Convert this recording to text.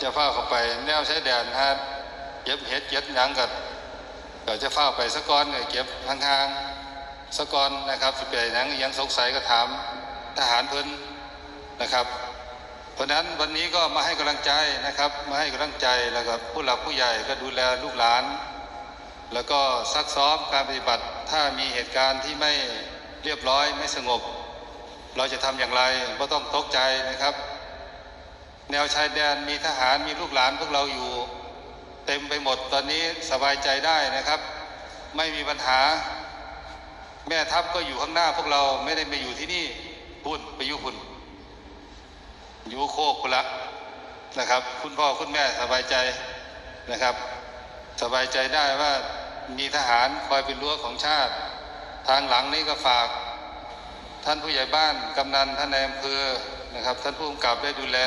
จะเฝ้าเข้าไปแนวชายแดนฮะเก็บเห็ดเก็บหยังก็จะเฝ้าไปสะก้อนเก็บห่างๆสะก้อนนะครับสิไปหยังสงสัยก็ถามทหารเพิ่นนะครับเพราะนั้นวันนี้ก็มาให้กำลังใจนะครับมาให้กำลังใจแล้วก็ผู้หลักผู้ใหญ่ก็ดูแลลูกหลานแล้วก็ซักซ้อมการปฏิบัติถ้ามีเหตุการณ์ที่ไม่เรียบร้อยไม่สงบเราจะทำอย่างไรก็ต้องตกใจนะครับแนวชายแดนมีทหารมีลูกหลานพวกเราอยู่เต็มไปหมดตอนนี้สบายใจได้นะครับไม่มีปัญหาแม่ทัพก็อยู่ข้างหน้าพวกเราไม่ได้มาอยู่ที่นี่พุ่นไปอยู่พุ่นอยู่โคกกุละนะครับคุณพ่อคุณแม่สบายใจนะครับสบายใจได้ว่ามีทหารคอยเป็นรั้วของชาติทางหลังนี้ก็ฝากท่านผู้ใหญ่บ้านกำนันท่านนายอำเภอนะครับท่านผู้กำกับได้ดูแล